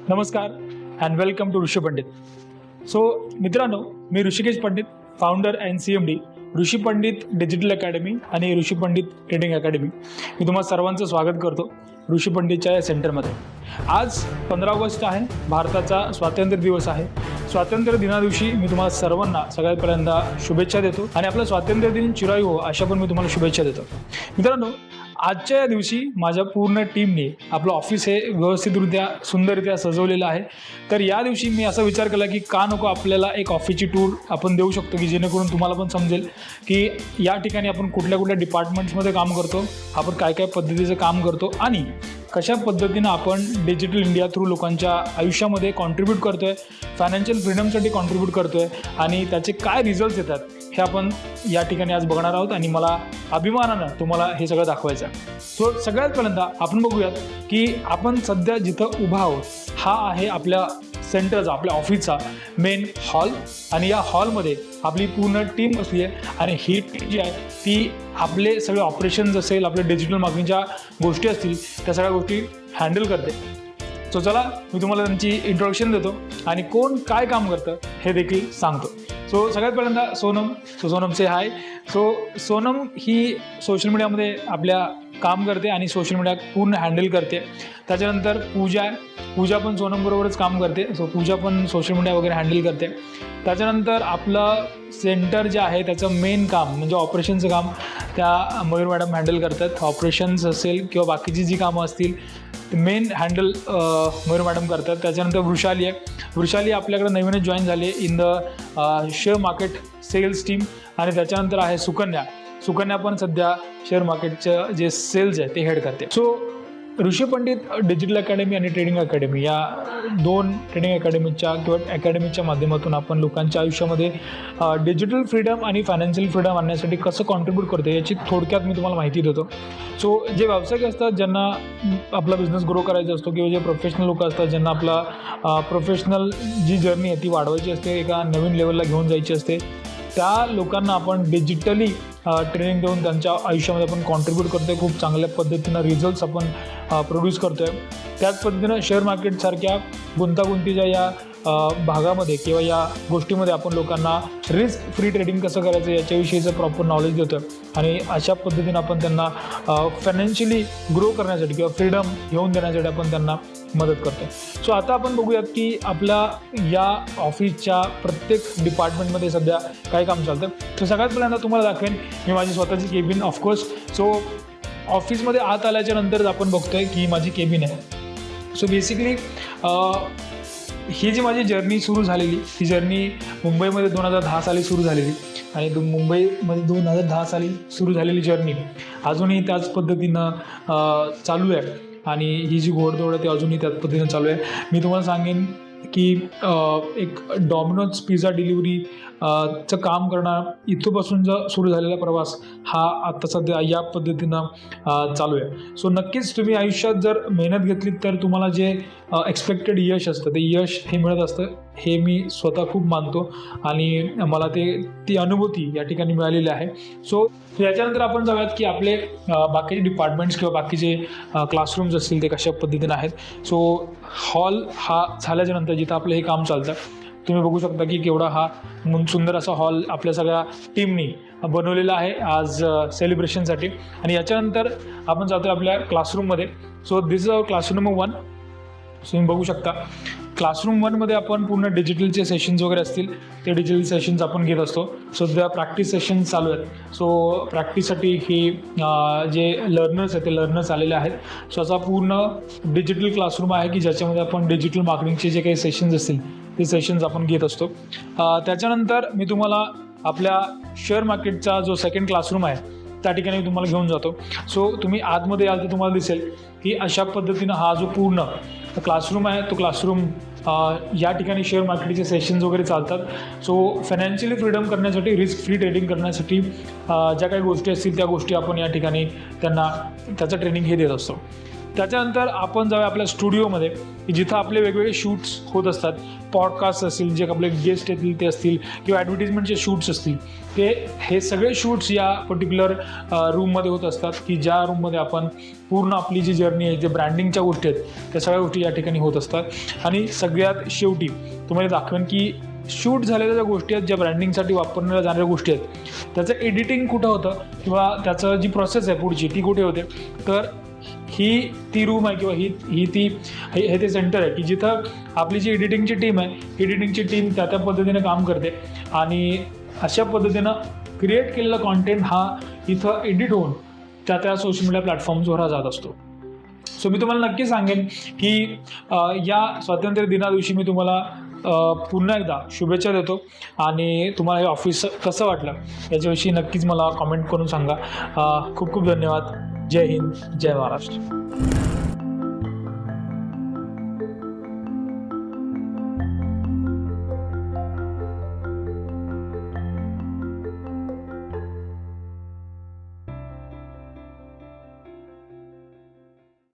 नमस्कार and welcome to Rishi Pandit. So मित्रांनो, मी Rishikesh Pandit, founder and CMD Rishi Pandit digital academy आणि ऋषी पंडित ट्रेडिंग अकॅडमी. मी तुम्हाला सर्वांचं स्वागत करतो ऋषी पंडितच्या या सेंटरमध्ये. आज 15 ऑगस्ट आहे, भारताचा स्वातंत्र्य दिवस आहे. स्वातंत्र्य दिनादिवशी मी तुम्हाला सर्वांना सगळ्यात पहिल्यांदा शुभेच्छा देतो आणि आपला स्वातंत्र्य दिन चिरायू हो अशा पण मी तुम्हाला शुभेच्छा देतो. मित्रांनो, आजच्या या दिवशी माझ्या पूर्ण टीमने आपलं ऑफिस हे व्यवस्थितरित्या सुंदररित्या सजवलेलं आहे. तर या दिवशी मी असा विचार केला की का नको आपल्याला एक ऑफिसची टूर आपण देऊ शकतो की जेणेकरून तुम्हाला पण समजेल की या ठिकाणी आपण कुठल्या कुठल्या डिपार्टमेंट्समध्ये काम करतो, आपण काय काय पद्धतीचं काम करतो आणि कशा पद्धतीनं आपण डिजिटल इंडिया थ्रू लोकांच्या आयुष्यामध्ये कॉन्ट्रीब्यूट करतो आहे, फायनान्शियल फ्रीडमसाठी कॉन्ट्रीब्यूट करतो आहे आणि त्याचे काय रिझल्ट्स येतात हे आपण या ठिकाणी आज बघणार आहोत आणि मला अभिमानानं तुम्हाला हे सगळं दाखवायचं आहे. सो सगळ्यात पहिल्यांदा आपण बघूयात की आपण सध्या जिथं उभा आहोत हा आहे आपल्या सेंटरचा, आपल्या ऑफिसचा मेन हॉल आणि या हॉलमध्ये आपली पूर्ण टीम असली आहे आणि ही टीम जी आहे ती आपले सगळे ऑपरेशन्स असेल, आपले डिजिटल मार्केटिंगच्या गोष्टी असतील त्या सगळ्या गोष्टी हँडल करते. सो चला मी तुम्हाला त्यांची इंट्रोडक्शन देतो आणि कोण काय काम करतं हे देखील सांगतो. सो सगळ्यात पहिल्यांदा सोनमचे हाय. सोनम ही सोशल मीडियामध्ये आपल्या काम करते आणि सोशल मीडिया पूर्ण हँडल करते. त्याच्यानंतर पूजा पण सोनमबरोबरच काम करते. सो पूजा पण सोशल मीडिया वगैरे हँडल करते. त्याच्यानंतर आपलं सेंटर जे आहे त्याचं मेन काम म्हणजे ऑपरेशनचं काम त्या मयूर मॅडम हँडल करतात. ऑपरेशन्स असेल किंवा बाकीची जी कामं असतील मेन हँडल मयूर मॅडम करतात. त्याच्यानंतर वृषाली आपल्याकडे नवीनच जॉईन झाली in the share market sales team. आणि त्याच्यानंतर आहे सुकन्या पण सध्या शेअर मार्केटचं जे सेल्स आहे ते हेड करते. सो ऋषी पंडित डिजिटल अकॅडमी आणि ट्रेडिंग अकॅडमी या दोन ट्रेडिंग अकॅडमीच्या किंवा अकॅडमीच्या माध्यमातून आपण लोकांच्या आयुष्यामध्ये डिजिटल फ्रीडम आणि फायनान्शियल फ्रीडम आणण्यासाठी कसं कॉन्ट्रीब्यूट करतो याची थोडक्यात मी तुम्हाला माहिती देतो. सो जे व्यावसायिक असतात ज्यांना आपला बिझनेस ग्रो करायचा असतो किंवा जे प्रोफेशनल लोक असतात ज्यांना आपला प्रोफेशनल जी जर्नी आहे ती वाढवायची असते, एका नवीन लेवलला घेऊन जायची असते, त्या लोकांना आपण डिजिटली ट्रेनिंग देऊन त्यांच्या आयुष्यामध्ये आपण कॉन्ट्रीब्यूट करतो आहे. खूप चांगल्या पद्धतीनं रिझल्ट्स आपण प्रोड्यूस करतो आहे. त्याच पद्धतीनं शेअर मार्केटसारख्या गुंतागुंतीच्या या भागामध्ये किंवा या गोष्टीमध्ये आपण लोकांना रिस्क फ्री ट्रेडिंग कसं करायचं याच्याविषयीचं प्रॉपर नॉलेज देतो आहे आणि अशा पद्धतीनं आपण त्यांना फायनान्शियली ग्रो करण्यासाठी किंवा फ्रीडम घेऊन देण्यासाठी आपण त्यांना मदत करतो. सो आता आपण बघूयात की आपल्या या ऑफिसच्या प्रत्येक डिपार्टमेंटमध्ये सध्या काय काम चालतं. तर सगळ्यात पहिल्यांदा तुम्हाला दाखवेन मी माझी स्वतःची केबिन. ऑफकोर्स सो ऑफिसमध्ये आत आल्याच्या नंतर आपण बघतो आहे की माझी केबिन आहे. सो बेसिकली ही जी माझी जर्नी सुरू झालेली ही जर्नी मुंबईमध्ये 2010 साली सुरू झालेली आणि मुंबईमध्ये 2010 साली सुरू झालेली जर्नी अजूनही त्याच पद्धतीनं चालू आहे आणि ही जी घोडदौड आहे ती अजूनही त्याच पद्धतीनं चालू आहे. मी तुम्हाला सांगेन की एक डॉमिनोज पिझ्झा डिलिव्हरी चं काम करणार इथपासून जो सुरू झालेला प्रवास हा आत्ता सध्या या पद्धतीनं चालू आहे. सो नक्कीच तुम्ही आयुष्यात जर मेहनत घेतली तर तुम्हाला जे एक्सपेक्टेड यश असतं ते यश हे मिळत असतं हे मी स्वतः खूप मानतो आणि मला ती अनुभूती या ठिकाणी मिळालेली आहे. सो याच्यानंतर आपण जाऊयात की आपले बाकीचे डिपार्टमेंट्स किंवा बाकीचे क्लासरूम्स असतील ते कशा पद्धतीनं आहेत. सो हॉल हा झाल्याच्यानंतर जिथं आपलं हे काम चालतं तुम्ही बघू शकता की केवढा हा सुंदर असा हॉल आपल्या सगळ्या टीमनी बनवलेला आहे आज सेलिब्रेशनसाठी. आणि याच्यानंतर आपण जातो आपल्या क्लासरूममध्ये. So this is our classroom number 1. So तुम्ही बघू शकता क्लासरूम 1मध्ये आपण पूर्ण डिजिटलचे सेशन्स वगैरे असतील ते डिजिटल सेशन्स आपण घेत असतो. सध्या प्रॅक्टिस सेशन्स चालू आहेत. सो प्रॅक्टिससाठी ही जे लर्नर्स आहेत ते लर्नर्स आलेले आहेत. सो असा पूर्ण डिजिटल क्लासरूम आहे की ज्याच्यामध्ये आपण डिजिटल मार्केटिंगचे जे काही सेशन्स असतील ते सेशन्स आपण घेत असतो. त्याच्यानंतर मी तुम्हाला आपल्या शेअर मार्केटचा जो सेकंड क्लासरूम आहे त्या ठिकाणी मी तुम्हाला घेऊन जातो. सो तुम्ही आतमध्ये याल तर तुम्हाला दिसेल की अशा पद्धतीनं हा जो पूर्ण क्लासरूम आहे तो क्लासरूम या ठिकाणी शेअर मार्केटचे सेशन्स वगैरे चालतात. सो फायनान्शियली फ्रीडम करण्यासाठी, रिस्क फ्री ट्रेडिंग करण्यासाठी ज्या काही गोष्टी असतील त्या गोष्टी आपण या ठिकाणी त्यांना त्याचं ट्रेनिंग हे देत असतो. त्याच्यानंतर आपण जाऊया आपल्या स्टुडिओमध्ये, की जिथं आपले वेगवेगळे शूट्स होत असतात. पॉडकास्ट असतील, जे आपले गेस्ट येतील ते असतील, किंवा ॲडव्हर्टिजमेंटचे शूट्स असतील, हे सगळे शूट्स या पर्टिक्युलर रूममध्ये होत असतात, की ज्या रूममध्ये आपण पूर्ण आपली जी जर्नी आहे, जे ब्रँडिंगच्या गोष्टी आहेत, त्या सगळ्या गोष्टी या ठिकाणी होत असतात. आणि सगळ्यात शेवटी तुम्हाला दाखवेन की शूट झालेल्या ज्या गोष्टी आहेत, ज्या ब्रँडिंगसाठी वापरण्याला जाणाऱ्या गोष्टी आहेत, त्याचं एडिटिंग कुठं होतं किंवा त्याचं जी प्रोसेस आहे पुढची ती कुठे होते. तर ही ती रूम आहे किंवा हे ते सेंटर आहे की जिथं आपली जी एडिटिंगची टीम आहे, एडिटिंगची टीम त्या पद्धतीने काम करते आणि अशा पद्धतीनं क्रिएट केलेला कॉन्टेंट हा इथं एडिट होऊन त्या सोशल मीडिया प्लॅटफॉर्म्सवर हा जात असतो. सो मी तुम्हाला नक्की सांगेन की या स्वातंत्र्य दिनादिवशी मी तुम्हाला पुन्हा एकदा शुभेच्छा देतो आणि तुम्हाला हे ऑफिस कसं वाटलं याच्याविषयी नक्कीच मला कॉमेंट करून सांगा. खूप खूप धन्यवाद. जय हिंद, जय महाराष्ट्र.